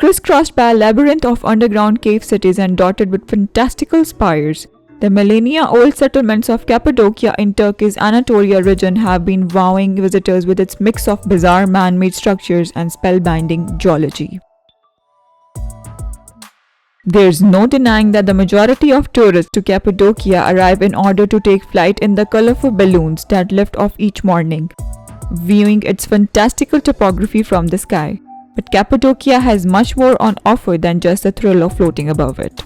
crisscrossed by a labyrinth of underground cave cities and dotted with fantastical spires. The millennia-old settlements of Cappadocia in Turkey's Anatolia region have been wowing visitors with its mix of bizarre man-made structures and spellbinding geology. There's no denying that the majority of tourists to Cappadocia arrive in order to take flight in the colorful balloons that lift off each morning, viewing its fantastical topography from the sky. But Cappadocia has much more on offer than just the thrill of floating above it.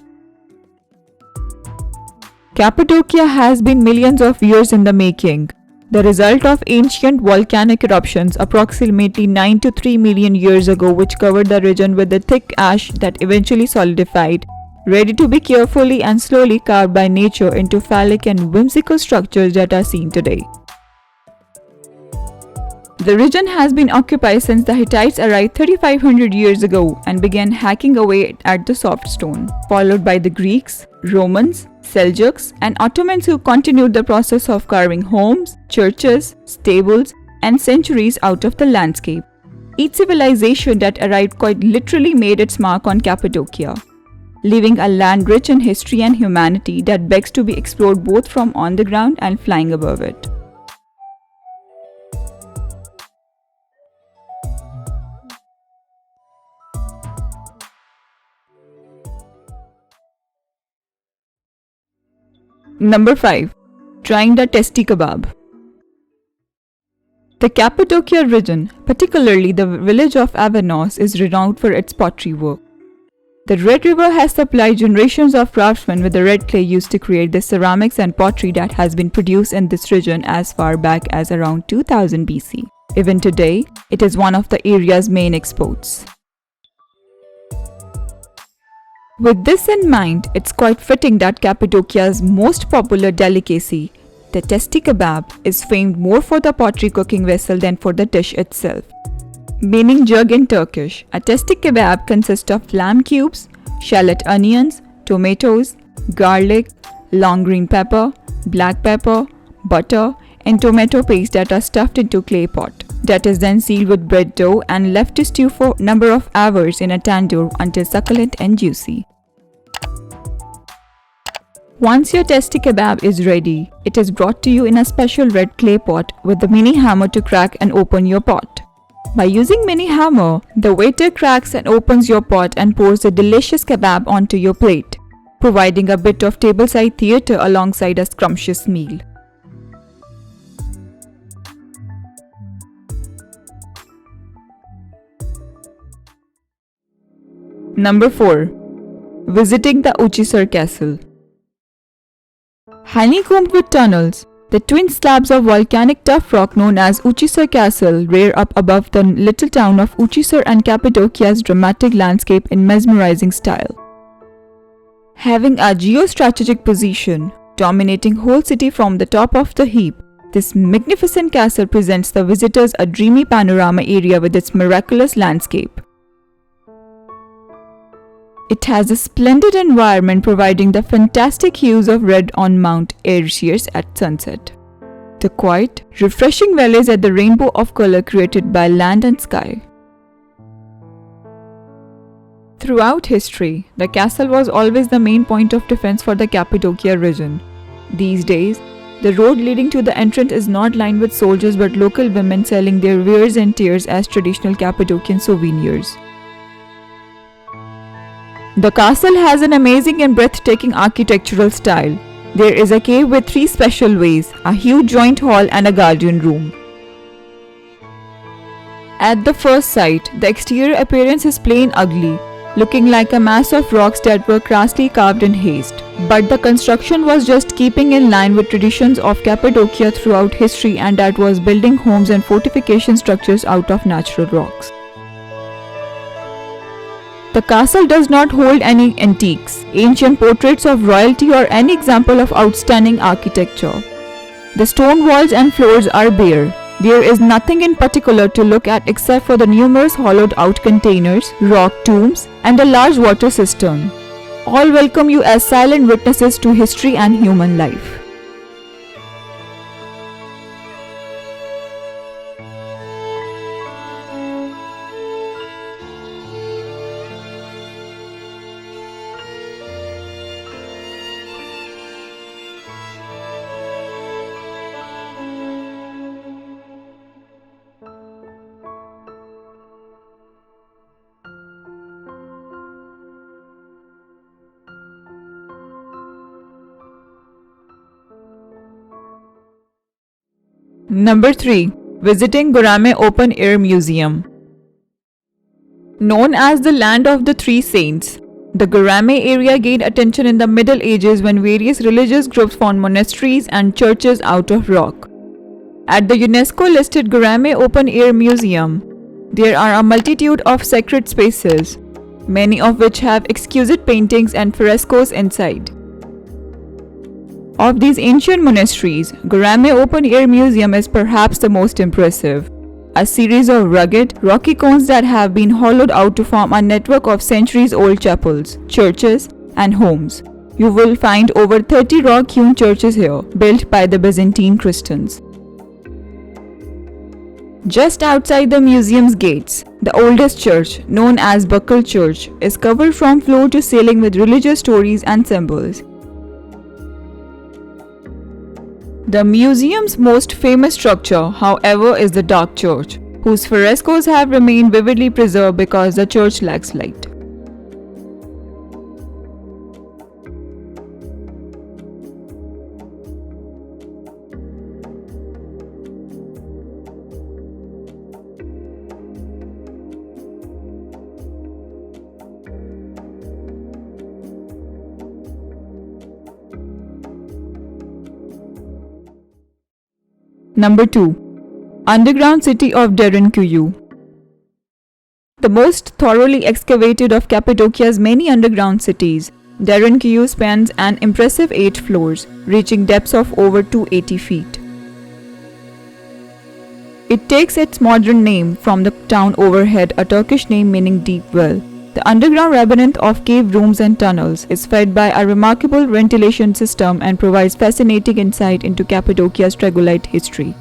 Cappadocia has been millions of years in the making, the result of ancient volcanic eruptions approximately 9 to 3 million years ago, which covered the region with a thick ash that eventually solidified, ready to be carefully and slowly carved by nature into phallic and whimsical structures that are seen today. The region has been occupied since the Hittites arrived 3500 years ago and began hacking away at the soft stone, followed by the Greeks, Romans, Seljuks, and Ottomans who continued the process of carving homes, churches, stables, and sanctuaries out of the landscape. Each civilization that arrived quite literally made its mark on Cappadocia, leaving a land rich in history and humanity that begs to be explored both from on the ground and flying above it. Number 5. Trying the Testi Kebab. The Cappadocia region, particularly the village of Avanos, is renowned for its pottery work. The Red River has supplied generations of craftsmen with the red clay used to create the ceramics and pottery that has been produced in this region as far back as around 2000 BC. Even today, it is one of the area's main exports. With this in mind, it's quite fitting that Cappadocia's most popular delicacy, the Testi Kebab, is famed more for the pottery cooking vessel than for the dish itself. Meaning jug in Turkish, a Testi Kebab consists of lamb cubes, shallot onions, tomatoes, garlic, long green pepper, black pepper, butter, and tomato paste that are stuffed into clay pot. That is then sealed with bread dough and left to stew for a number of hours in a tandoor until succulent and juicy. Once your Testi Kebab is ready, it is brought to you in a special red clay pot with a mini hammer to crack and open your pot. By using mini hammer, the waiter cracks and opens your pot and pours the delicious kebab onto your plate, providing a bit of tableside theatre alongside a scrumptious meal. Number 4. Visiting the Uchisar Castle. Honeycombed with tunnels, the twin slabs of volcanic tuff rock known as Uchisar Castle rear up above the little town of Uchisar and Cappadocia's dramatic landscape in mesmerizing style. Having a geostrategic position, dominating whole city from the top of the heap, this magnificent castle presents the visitors a dreamy panorama area with its miraculous landscape. It has a splendid environment providing the fantastic hues of red on Mount Erciyes at sunset. The quiet, refreshing valleys at the rainbow of color created by land and sky. Throughout history, the castle was always the main point of defense for the Cappadocia region. These days, the road leading to the entrance is not lined with soldiers but local women selling their wares and tears as traditional Cappadocian souvenirs. The castle has an amazing and breathtaking architectural style. There is a cave with 3 special ways, a huge joint hall and a guardian room. At the first sight, the exterior appearance is plain ugly, looking like a mass of rocks that were crassly carved in haste. But the construction was just keeping in line with traditions of Cappadocia throughout history, and that was building homes and fortification structures out of natural rocks. The castle does not hold any antiques, ancient portraits of royalty or any example of outstanding architecture. The stone walls and floors are bare. There is nothing in particular to look at except for the numerous hollowed out containers, rock tombs, and a large water cistern. All welcome you as silent witnesses to history and human life. Number 3. Visiting Goreme Open Air Museum. Known as the Land of the Three Saints, the Goreme area gained attention in the Middle Ages when various religious groups found monasteries and churches out of rock. At the UNESCO-listed Goreme Open Air Museum, there are a multitude of sacred spaces, many of which have exquisite paintings and frescoes inside. Of these ancient monasteries, Goreme Open Air Museum is perhaps the most impressive. A series of rugged, rocky cones that have been hollowed out to form a network of centuries-old chapels, churches, and homes. You will find over 30 rock-hewn churches here, built by the Byzantine Christians. Just outside the museum's gates, the oldest church, known as Buckle Church, is covered from floor to ceiling with religious stories and symbols. The museum's most famous structure, however, is the Dark Church, whose frescoes have remained vividly preserved because the church lacks light. Number 2. Underground City of Derinkuyu. The most thoroughly excavated of Cappadocia's many underground cities, Derinkuyu spans an impressive 8 floors, reaching depths of over 280 feet. It takes its modern name from the town overhead, a Turkish name meaning deep well. The underground labyrinth of cave rooms and tunnels is fed by a remarkable ventilation system and provides fascinating insight into Cappadocia's troglodyte history.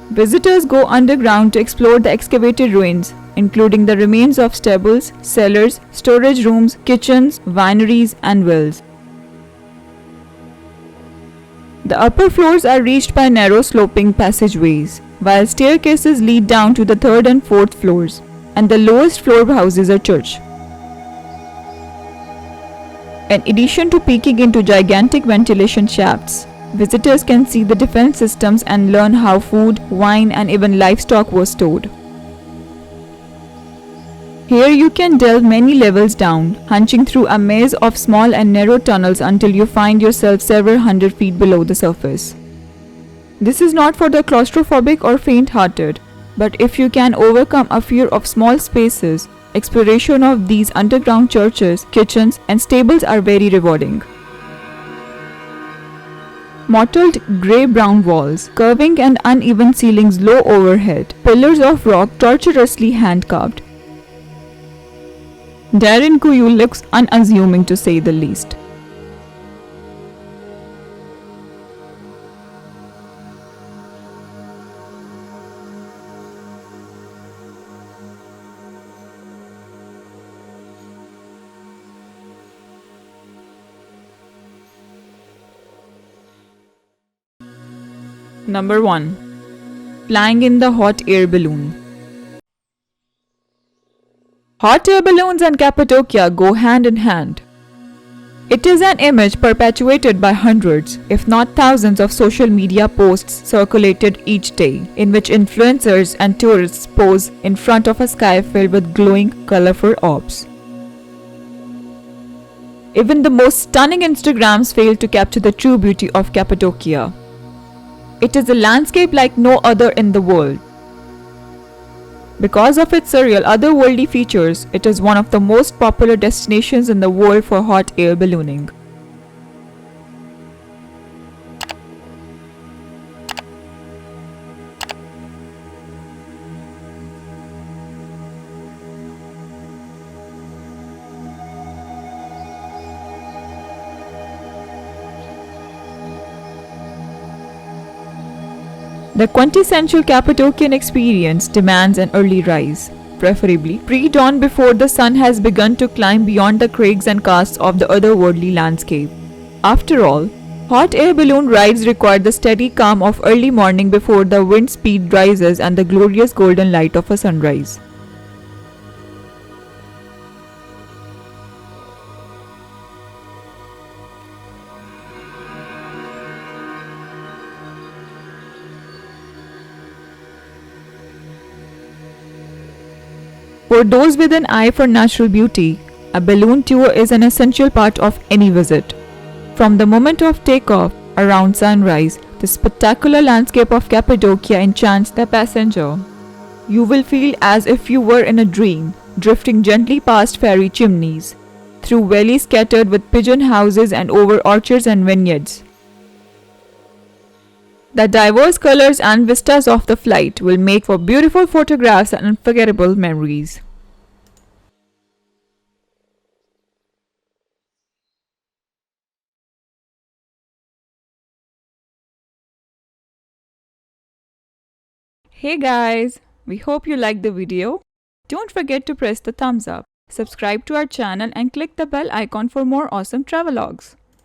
Visitors go underground to explore the excavated ruins, including the remains of stables, cellars, storage rooms, kitchens, wineries, and wells. The upper floors are reached by narrow sloping passageways, while staircases lead down to the 3rd and 4th floors, and the lowest floor houses a church. In addition to peeking into gigantic ventilation shafts, visitors can see the defense systems and learn how food, wine, and even livestock were stored. Here you can delve many levels down, hunching through a maze of small and narrow tunnels until you find yourself several hundred feet below the surface. This is not for the claustrophobic or faint-hearted, but if you can overcome a fear of small spaces, exploration of these underground churches, kitchens, and stables are very rewarding. Mottled grey-brown walls, curving and uneven ceilings low overhead, pillars of rock tortuously hand-carved. Derinkuyu looks unassuming to say the least. Number 1. Flying in the hot air balloon. Hot air balloons and Cappadocia go hand in hand. It is an image perpetuated by hundreds, if not thousands of social media posts circulated each day, in which influencers and tourists pose in front of a sky filled with glowing, colorful orbs. Even the most stunning Instagrams fail to capture the true beauty of Cappadocia. It is a landscape like no other in the world. Because of its surreal otherworldly features, it is one of the most popular destinations in the world for hot air ballooning. The quintessential Cappadocian experience demands an early rise, preferably pre-dawn before the sun has begun to climb beyond the crags and casts of the otherworldly landscape. After all, hot air balloon rides require the steady calm of early morning before the wind speed rises and the glorious golden light of a sunrise. For those with an eye for natural beauty, a balloon tour is an essential part of any visit. From the moment of takeoff, around sunrise, the spectacular landscape of Cappadocia enchants the passenger. You will feel as if you were in a dream, drifting gently past fairy chimneys, through valleys scattered with pigeon houses and over orchards and vineyards. The diverse colors and vistas of the flight will make for beautiful photographs and unforgettable memories. Hey guys, we hope you liked the video. Don't forget to press the thumbs up, subscribe to our channel and click the bell icon for more awesome travelogues.